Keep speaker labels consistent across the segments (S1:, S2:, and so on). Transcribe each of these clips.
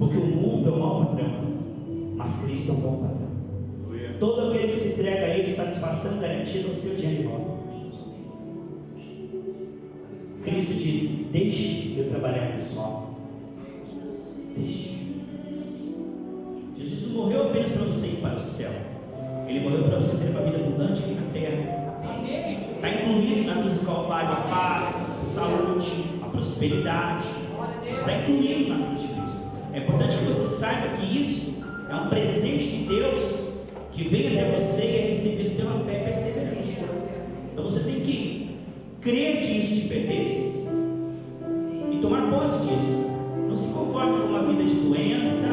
S1: Porque o mundo é um mau patrão, mas Cristo é um bom patrão. Todo aquele que se entrega a Ele, satisfação garantida ao seu dia de volta. Cristo disse: deixe eu trabalhar no sol. Deixe. Jesus não morreu apenas para você ir para o céu. Ele morreu para você ter uma vida abundante aqui na terra. Está incluído na cruz do Calvário a paz, a saúde, a prosperidade. Está incluído na cruz de Cristo. É importante que você saiba que isso é um presente de Deus que vem até você e é recebido pela fé perseverante. Então você tem que crer que isso te pertence e tomar posse disso. Não se conforme com uma vida de doença,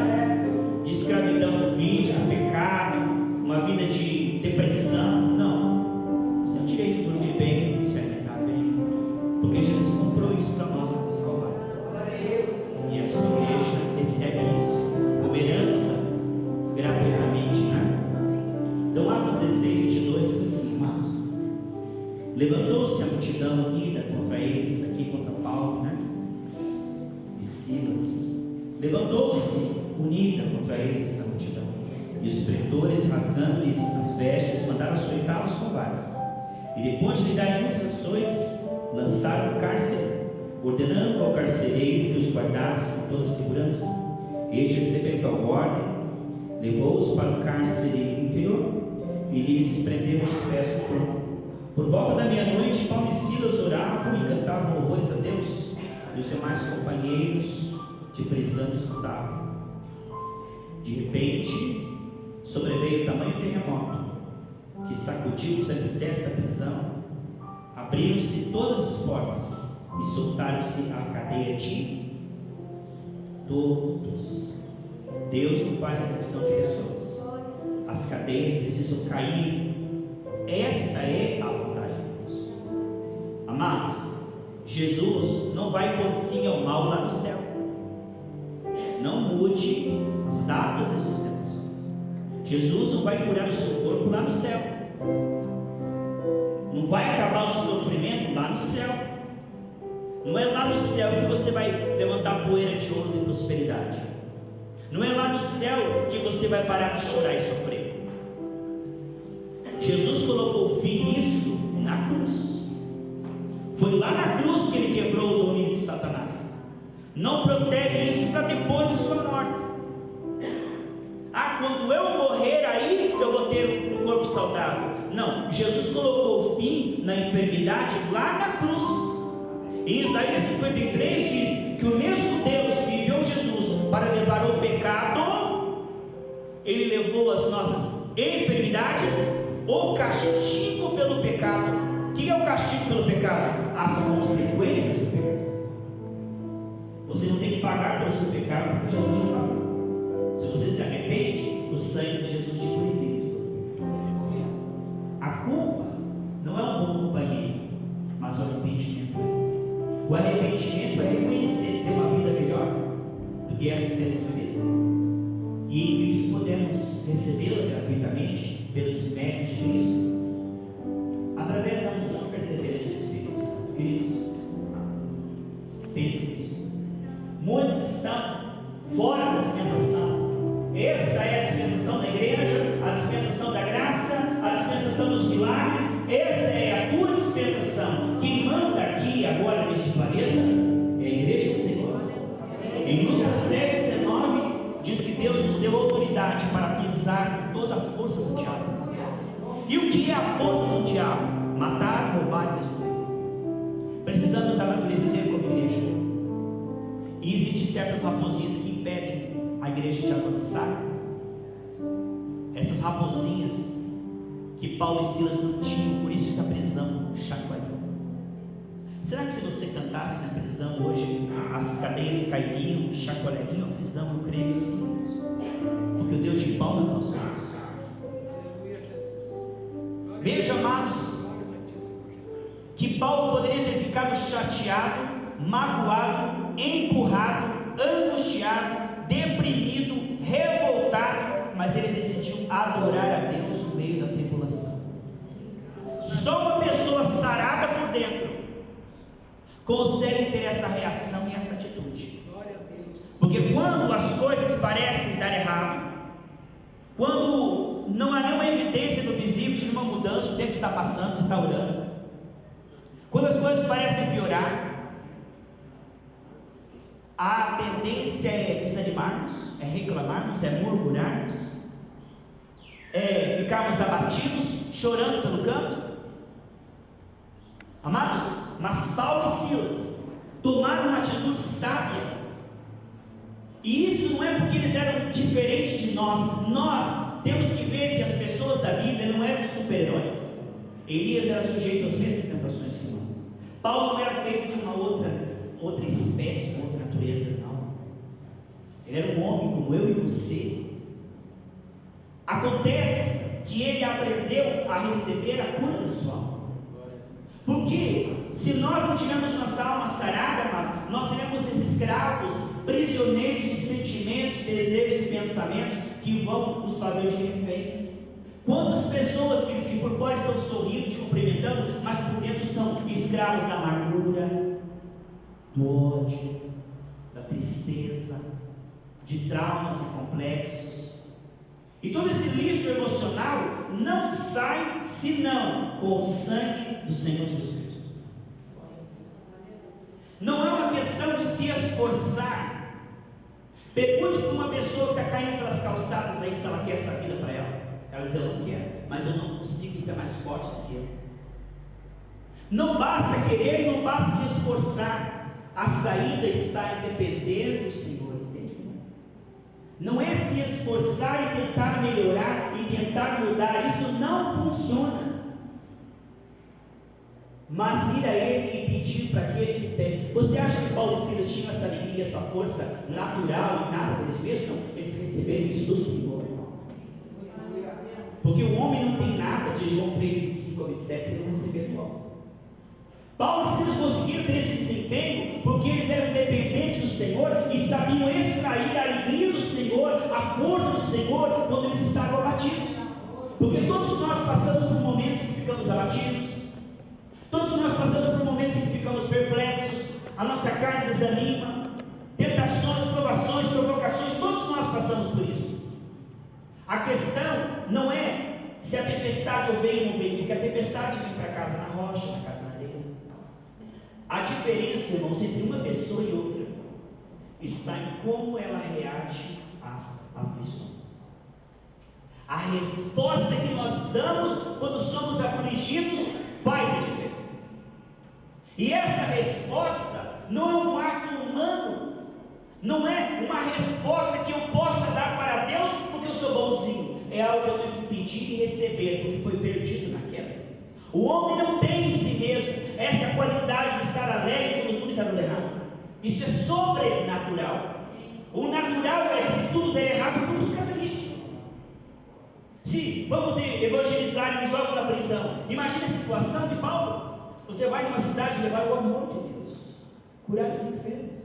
S1: de escravidão do vício, do pecado, uma vida de depressão. Não. Você tem o direito de dormir bem, de se alimentar bem, porque Jesus comprou isso para nós na cruz do Calvário. E a sua igreja recebe isso como herança gratuitamente, né? Então, Atos 16, 22 diz assim, irmãos: levantou-se a multidão unida contra eles, aqui contra Paulo, né? E Silas. Levantou-se unida contra eles a multidão, e os pretores, rasgando-lhes as vestes, mandaram açoitá-los com varas. E depois de lhe darem muitos açoites, lançaram o cárcere, ordenando ao carcereiro que os guardasse com toda a segurança. Este, recebendo tal ordem, levou-os para o cárcere inferior e lhes prendeu os pés no trono. Por volta da meia-noite, Paulo e Silas oravam e cantavam louvores a Deus, e os demais companheiros de prisão escutavam. De repente, sobreveio tamanho terremoto que sacudiu os alicerces da prisão. Abriram-se todas as portas e soltaram-se a cadeia de todos. Deus não faz exceção de pessoas. As cadeias precisam cair. Esta é a vontade de Deus. Amados, Jesus não vai pôr fim ao mal lá no céu. Não mude as datas e as dispensações. Jesus não vai curar o seu corpo lá no céu. Não vai acabar o seu sofrimento lá no céu. Não é lá no céu que você vai levantar poeira de ouro de prosperidade. Não é lá no céu que você vai parar de chorar e sofrer. Jesus colocou fim nisso na cruz. Foi lá na cruz que ele quebrou o domínio de Satanás. Não protege isso para depois de sua morte. Quando eu morrer, aí eu vou ter um corpo saudável. Não, Jesus colocou fim na enfermidade lá na cruz. Em Isaías 53 diz que o mesmo Deus que enviou Jesus para levar o pecado, Ele levou as nossas enfermidades, o castigo pelo pecado. O que é o castigo pelo pecado? As consequências do pecado. Você não tem que pagar pelo seu pecado, porque Jesus te pagou. Se você se arrepende, o sangue de Jesus te purifica de todo pecado. A culpa não é um bom companheiro, mas o arrependimento é. O arrependimento é reconhecer ter uma vida melhor do que essa que temos vivido. E em Cristo podemos recebê-la gratuitamente pelos méritos de Cristo, através da unção perseverante do Espírito Santo. Queridos, pense nisso. Muitos estão fora da dispensação. Esta é a dispensação da igreja, a dispensação da graça, a dispensação dos milagres. Essa é a tua dispensação. Quem manda aqui agora neste planeta é a igreja do Senhor. Em Lucas 10:19 diz que Deus nos deu autoridade para pisar toda a força do diabo. E o que é a força do diabo? Matar, roubar e destruir. Precisamos amadurecer como igreja. E existem certas raposinhas que impedem a igreja de avançar. Essas raposinhas que Paulo e Silas não tinham, por isso que a prisão chacoalhou. Será que se você cantasse na prisão hoje, as cadeias cairiam, chacoalhariam a prisão? Eu creio que sim, porque o Deus de Paulo é nosso Deus. Veja, amados, que Paulo poderia ter ficado chateado, magoado, empurrado, angustiado, deprimido, revoltado, mas ele decidiu adorar a Deus no meio da tribulação. Só uma pessoa sarada por dentro consegue ter essa reação e essa atitude. Porque quando as coisas parecem dar errado, quando não há nenhuma evidência no visível de uma mudança, o tempo está passando, você está orando, quando as coisas parecem piorar, a tendência é desanimarmos, é reclamarmos, é murmurarmos, é ficarmos abatidos, chorando pelo canto. Amados, mas Paulo e Silas tomaram uma atitude sábia, e isso não é porque eles eram diferentes de nós. Nós temos que ver que as pessoas da Bíblia não eram super-heróis. Elias era sujeito às mesmas tentações que nós. Paulo não era feito de uma outra espécie, uma outra natureza, não. Ele era um homem como eu e você. Acontece que ele aprendeu a receber a cura da sua alma. Porque se nós não tivermos nossa alma sarada, nós seremos escravos, prisioneiros de sentimentos, desejos e pensamentos que vão nos fazer de reféns. Quantas pessoas que por fora estão sorrindo, te cumprimentando, mas por dentro são escravos da amargura, do ódio, da tristeza, de traumas e complexos. E todo esse lixo emocional não sai senão com o sangue do Senhor Jesus. Não é uma questão de se esforçar. Pergunte para uma pessoa que está caindo pelas calçadas aí se ela quer essa vida para ela. Ela diz: eu não quero, mas eu não consigo ser mais forte do que eu. Não basta querer, não basta se esforçar. A saída está em depender do Senhor, entende? Não é se esforçar e tentar melhorar e tentar mudar, isso não funciona. Mas ir a Ele e pedir para aquele que tem. Você acha que Paulo e Silas tinham essa alegria, essa força natural e nada deles mesmos? Não, eles receberam isso do Senhor, irmão. Porque o homem não tem nada, de João 3, 25 a 27, se ele não receber do alto. Paulo e Silas conseguiram ter esse desempenho porque eles eram dependentes do Senhor e sabiam extrair a alegria do Senhor, a força do Senhor, quando eles estavam abatidos. Porque todos nós passamos por momentos que ficamos abatidos, todos nós passamos por momentos em que ficamos perplexos, a nossa carne desanima, tentações, provações, provocações, todos nós passamos por isso. A questão não é se a tempestade vem ou não vem, porque a tempestade vem para casa na rocha, na casa na areia. A diferença, irmãos, entre uma pessoa e outra está em como ela reage às aflições. A resposta que nós damos quando somos afligidos faz a diferença. E essa resposta não é um ato humano, não é uma resposta que eu possa dar para Deus porque eu sou bonzinho. É algo que eu tenho que pedir e receber, porque foi perdido na queda. O homem não tem em si mesmo essa qualidade de estar alegre quando tudo está dando errado. Isso é sobrenatural. O natural é que se tudo der errado, vamos ficar tristes. Se vamos evangelizar em um jogo da prisão, imagina a situação de Paulo. Você vai numa cidade levar o amor de Deus, curar os enfermos,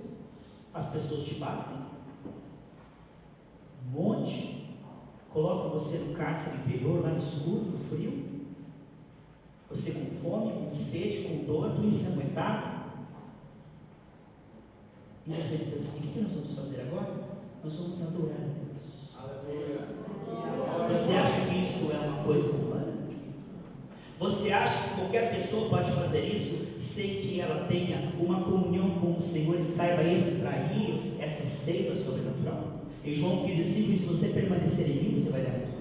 S1: as pessoas te batem, um monte, colocam você no cárcere interior, lá no escuro, no frio, você com fome, com sede, com dor, tudo ensanguentado. E você diz assim: o que nós vamos fazer agora? Nós vamos adorar a Deus. Aleluia. Você acha que isso é uma coisa humana? Você acha que qualquer pessoa pode fazer isso sem que ela tenha uma comunhão com o Senhor e saiba extrair essa seiva sobrenatural? Em João 15,5, se você permanecer em mim, você vai dar muito